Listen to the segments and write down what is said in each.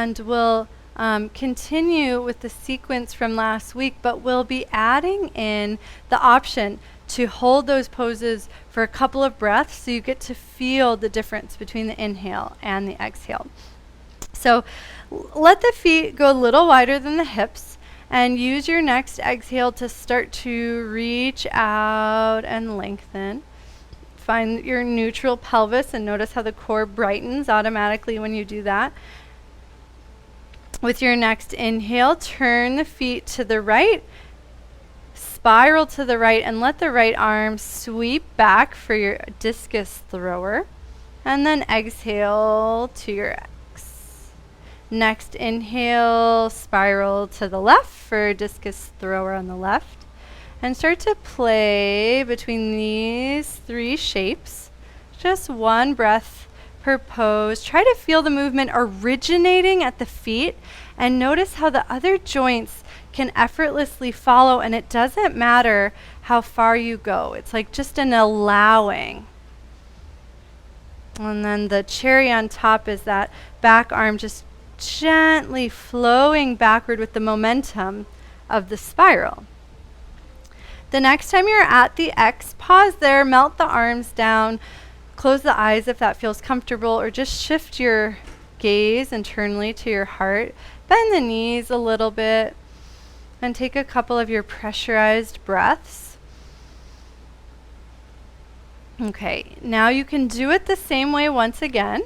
And we'll continue with the sequence from last week, but we'll be adding in the option to hold those poses for a couple of breaths so you get to feel the difference between the inhale and the exhale. So let the feet go a little wider than the hips, and use your next exhale to start to reach out and lengthen. Find your neutral pelvis and notice how the core brightens automatically when you do that. With your next inhale, turn the feet to the right, spiral to the right, and let the right arm sweep back for your discus thrower. And then exhale to your X. Next inhale, spiral to the left for discus thrower on the left. And start to play between these three shapes. Just one breath per pose. Try to feel the movement originating at the feet and notice how the other joints can effortlessly follow, and it doesn't matter how far you go. It's like just an allowing. And then the cherry on top is that back arm just gently flowing backward with the momentum of the spiral. The next time you're at the X, pause there, melt the arms down, close the eyes if that feels comfortable, or just shift your gaze internally to your heart. Bend the knees a little bit and take a couple of your pressurized breaths. Okay, now you can do it the same way once again,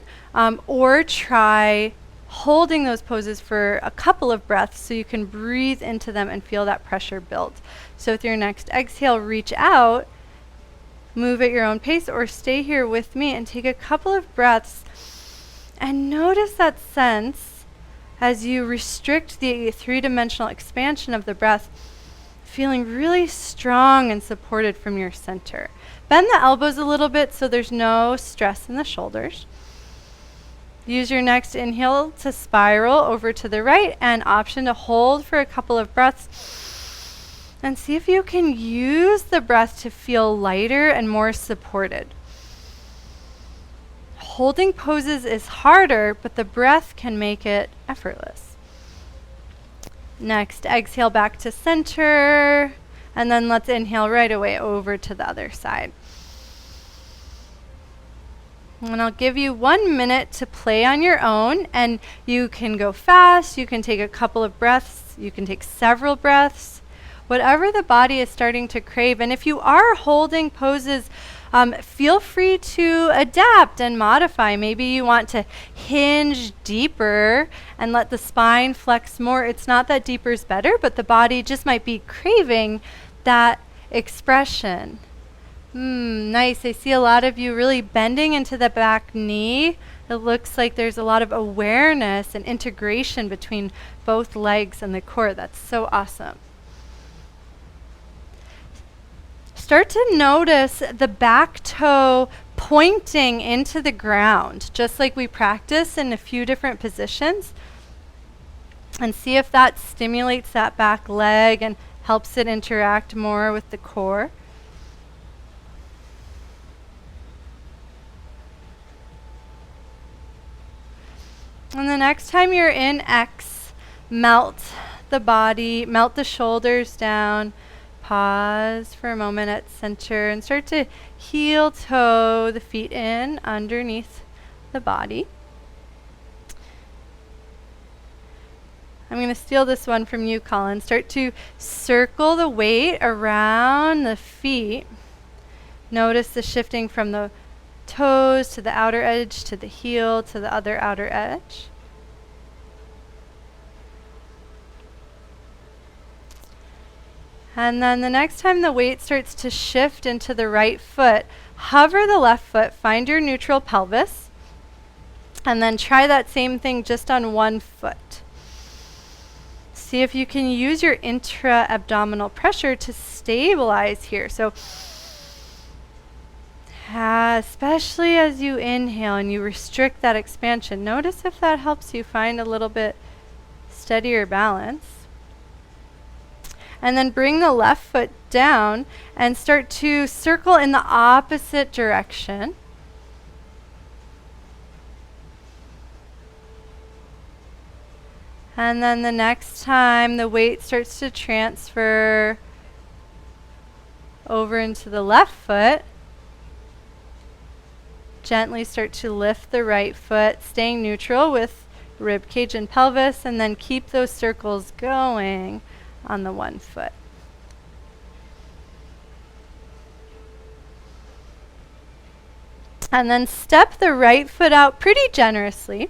or try holding those poses for a couple of breaths so you can breathe into them and feel that pressure build. So with your next exhale, reach out, move at your own pace, or stay here with me and take a couple of breaths and notice that sense as you restrict the three-dimensional expansion of the breath, feeling really strong and supported from your center. Bend the elbows a little bit so there's no stress in the shoulders. Use your next inhale to spiral over to the right and option to hold for a couple of breaths. And see if you can use the breath to feel lighter and more supported. Holding poses is harder, but the breath can make it effortless. Next, exhale back to center, and then let's inhale right away over to the other side. And I'll give you 1 minute to play on your own, and you can go fast, you can take a couple of breaths, you can take several breaths, whatever the body is starting to crave. And if you are holding poses, feel free to adapt and modify. Maybe you want to hinge deeper and let the spine flex more. It's not that deeper is better, but the body just might be craving that expression. Nice. I see a lot of you really bending into the back knee. It looks like there's a lot of awareness and integration between both legs and the core. That's so awesome. Start to notice the back toe pointing into the ground, just like we practice in a few different positions. And see if that stimulates that back leg and helps it interact more with the core. And the next time you're in X, melt the body, melt the shoulders down, pause for a moment at center, and start to heel toe the feet in underneath the body. I'm going to steal this one from you, Colin. Start to circle the weight around the feet. Notice the shifting from the toes to the outer edge, to the heel, to the other outer edge. And then the next time the weight starts to shift into the right foot, hover the left foot, find your neutral pelvis, and then try that same thing just on one foot. See if you can use your intra-abdominal pressure to stabilize here. So especially as you inhale and you restrict that expansion, notice if that helps you find a little bit steadier balance. And then bring the left foot down and start to circle in the opposite direction. And then the next time the weight starts to transfer over into the left foot, gently start to lift the right foot, staying neutral with rib cage and pelvis, and then keep those circles going on the one foot. And then step the right foot out pretty generously.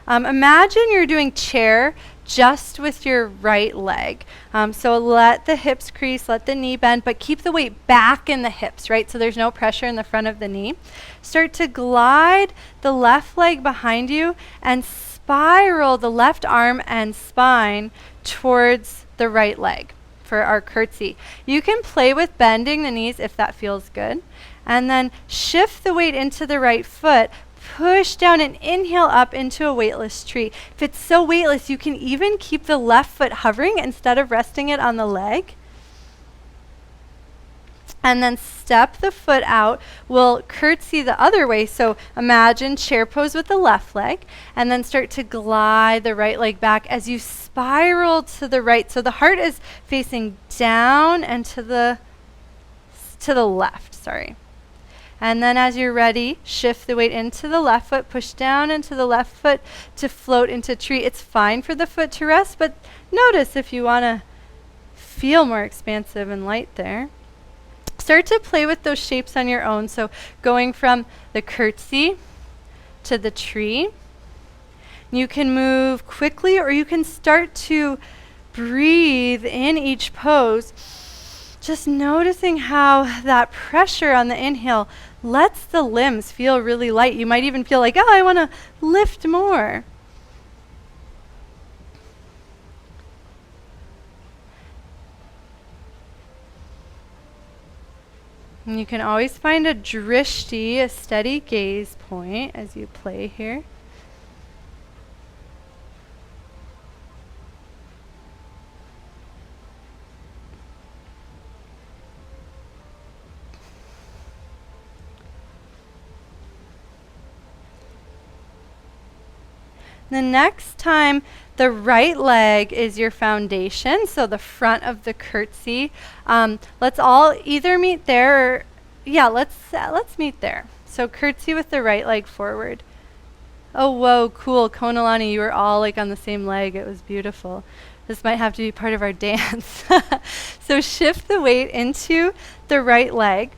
Imagine you're doing chair just with your right leg. So let the hips crease, let the knee bend, but keep the weight back in the hips, right? So there's no pressure in the front of the knee. Start to glide the left leg behind you and spiral the left arm and spine towards the right leg for our curtsy. You can play with bending the knees if that feels good. And then shift the weight into the right foot. Push down and inhale up into a weightless tree. If it's so weightless, you can even keep the left foot hovering instead of resting it on the leg. And then step the foot out. We'll curtsy the other way. So imagine chair pose with the left leg, and then start to glide the right leg back as you spiral to the right. So the heart is facing down and to the left, sorry. And then as you're ready, shift the weight into the left foot, push down into the left foot to float into tree. It's fine for the foot to rest, but notice if you want to feel more expansive and light there. Start to play with those shapes on your own. So going from the curtsy to the tree. You can move quickly, or you can start to breathe in each pose. Just noticing how that pressure on the inhale lets the limbs feel really light. You might even feel like, oh, I want to lift more. And you can always find a drishti, a steady gaze point as you play here. The next time, the right leg is your foundation, so the front of the curtsy. Let's all either meet there, or let's meet there. So curtsy with the right leg forward. Oh, whoa, cool, Konalani, you were all like on the same leg. It was beautiful. This might have to be part of our dance. So shift the weight into the right leg.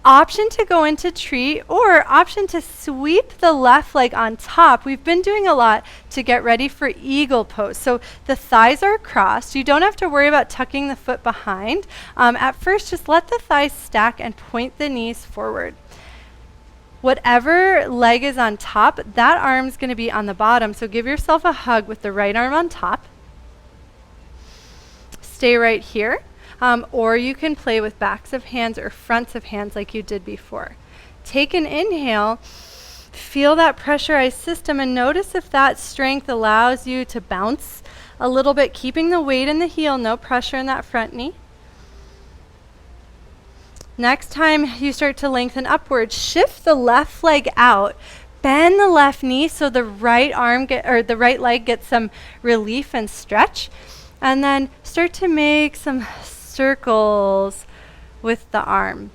Option to go into tree, or option to sweep the left leg on top. We've been doing a lot to get ready for eagle pose. So the thighs are crossed. You don't have to worry about tucking the foot behind. At first, just let the thighs stack and point the knees forward. Whatever leg is on top, that arm's going to be on the bottom. So give yourself a hug with the right arm on top. Stay right here. Or you can play with backs of hands or fronts of hands like you did before. Take an inhale, feel that pressurized system, and notice if that strength allows you to bounce a little bit, keeping the weight in the heel, no pressure in that front knee. Next time you start to lengthen upward, shift the left leg out. Bend the left knee so the right leg gets some relief and stretch. And then start to make some circles with the arm.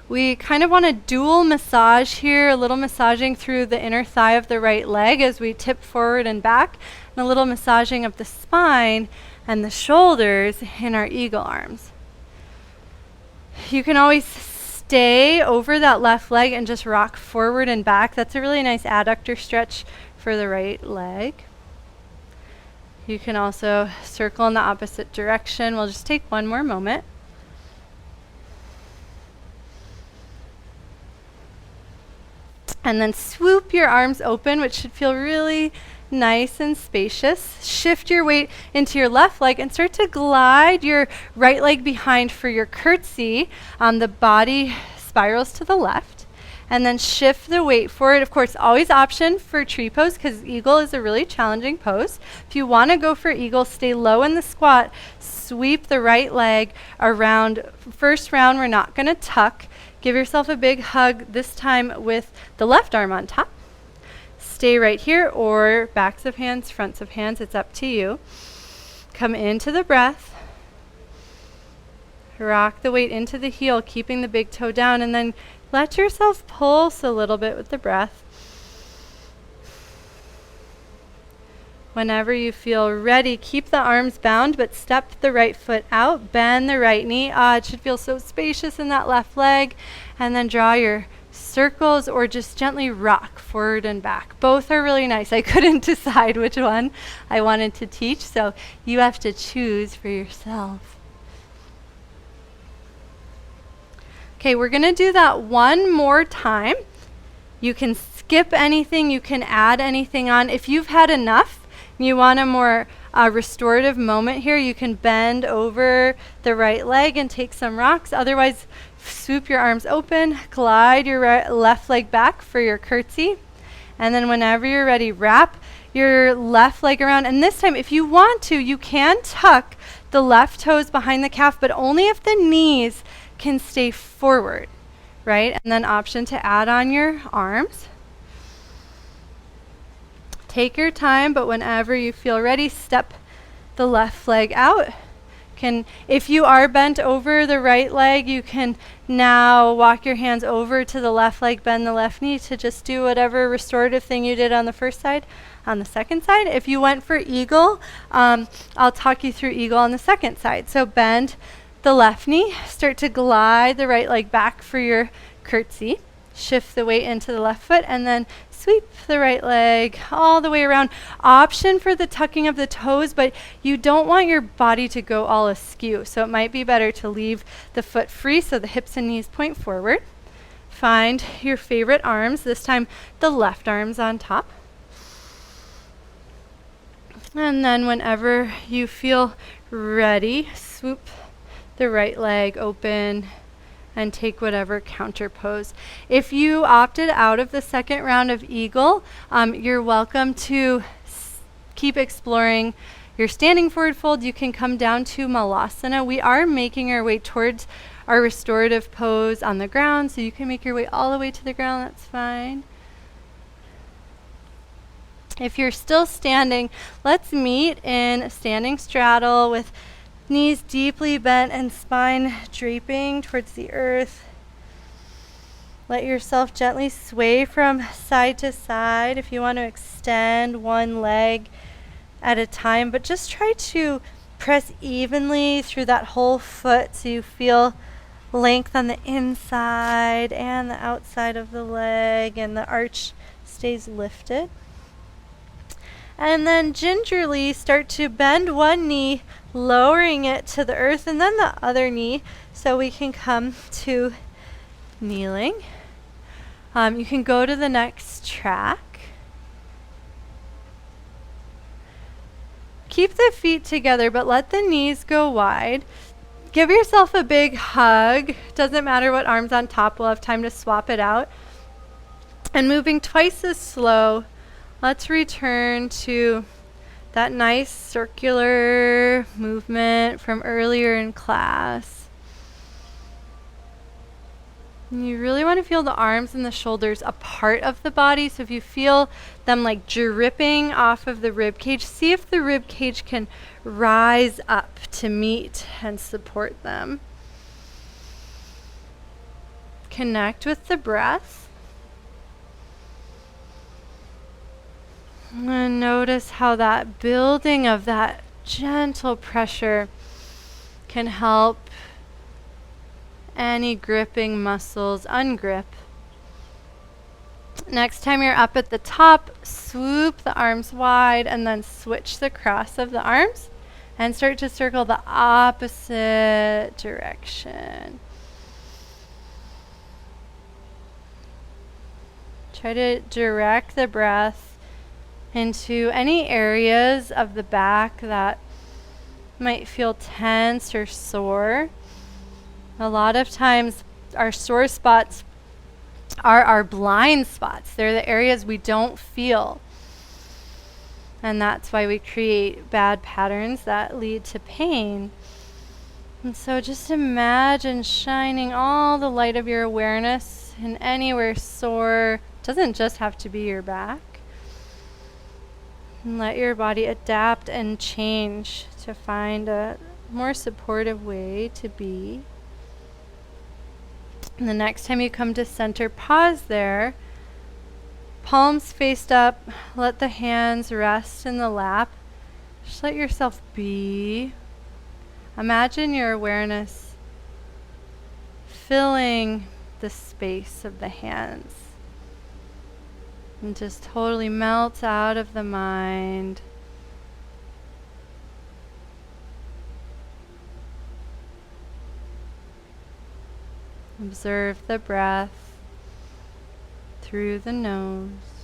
We kind of want a dual massage here, a little massaging through the inner thigh of the right leg as we tip forward and back, and a little massaging of the spine and the shoulders in our eagle arms. You can always stay over that left leg and just rock forward and back. That's a really nice adductor stretch for the right leg. You can also circle in the opposite direction. We'll just take one more moment. And then swoop your arms open, which should feel really nice and spacious. Shift your weight into your left leg and start to glide your right leg behind for your curtsy. The body spirals to the left. And then shift the weight forward. Of course, always option for tree pose because eagle is a really challenging pose. If you want to go for eagle, stay low in the squat. Sweep the right leg around. First round, we're not going to tuck. Give yourself a big hug, this time with the left arm on top. stay right here, or backs of hands, fronts of hands, it's up to you. Come into the breath. Rock the weight into the heel, keeping the big toe down, and then let yourself pulse a little bit with the breath. Whenever you feel ready, keep the arms bound, but step the right foot out, bend the right knee. It should feel so spacious in that left leg. And then draw your circles or just gently rock forward and back. Both are really nice. I couldn't decide which one I wanted to teach, so you have to choose for yourself. Okay, we're going to do that one more time. You can skip anything, you can add anything on. If you've had enough, you want a more restorative moment here, you can bend over the right leg and take some rocks. Otherwise, swoop your arms open, glide your left leg back for your curtsy. And then whenever you're ready, wrap your left leg around. And this time, if you want to, you can tuck the left toes behind the calf, but only if the knees can stay forward, right? And then option to add on your arms. Take your time, but whenever you feel ready, step the left leg out. If you are bent over the right leg, you can now walk your hands over to the left leg, bend the left knee to just do whatever restorative thing you did on the first side. On the second side, if you went for eagle, I'll talk you through eagle on the second side. So bend the left knee, start to glide the right leg back for your curtsy. Shift the weight into the left foot and then sweep the right leg all the way around. Option for the tucking of the toes, but you don't want your body to go all askew. So it might be better to leave the foot free so the hips and knees point forward. Find your favorite arms, this time the left arm's on top. And then whenever you feel ready, swoop the right leg open and take whatever counter pose. If you opted out of the second round of eagle, you're welcome to keep exploring your standing forward fold. You can come down to Malasana. We are making our way towards our restorative pose on the ground, so you can make your way all the way to the ground, that's fine. If you're still standing, let's meet in a standing straddle with knees deeply bent and spine draping towards the earth. Let yourself gently sway from side to side if you want to extend one leg at a time, but just try to press evenly through that whole foot so you feel length on the inside and the outside of the leg and the arch stays lifted. And then gingerly start to bend one knee, lowering it to the earth, and then the other knee, so we can come to kneeling. You can go to the next track. Keep the feet together, but let the knees go wide. Give yourself a big hug. Doesn't matter what arm's on top, we'll have time to swap it out. And moving twice as slow, let's return to that nice circular movement from earlier in class. And you really want to feel the arms and the shoulders a part of the body. So if you feel them like dripping off of the rib cage, see if the rib cage can rise up to meet and support them. Connect with the breath. And notice how that building of that gentle pressure can help any gripping muscles ungrip. Next time you're up at the top, swoop the arms wide and then switch the cross of the arms and start to circle the opposite direction. Try to direct the breath into any areas of the back that might feel tense or sore. A lot of times our sore spots are our blind spots. They're the areas we don't feel. And that's why we create bad patterns that lead to pain. And so just imagine shining all the light of your awareness in anywhere sore. It doesn't just have to be your back. And let your body adapt and change to find a more supportive way to be. And the next time you come to center, pause there. Palms faced up. Let the hands rest in the lap. Just let yourself be. Imagine your awareness filling the space of the hands. And just totally melts out of the mind. Observe the breath through the nose.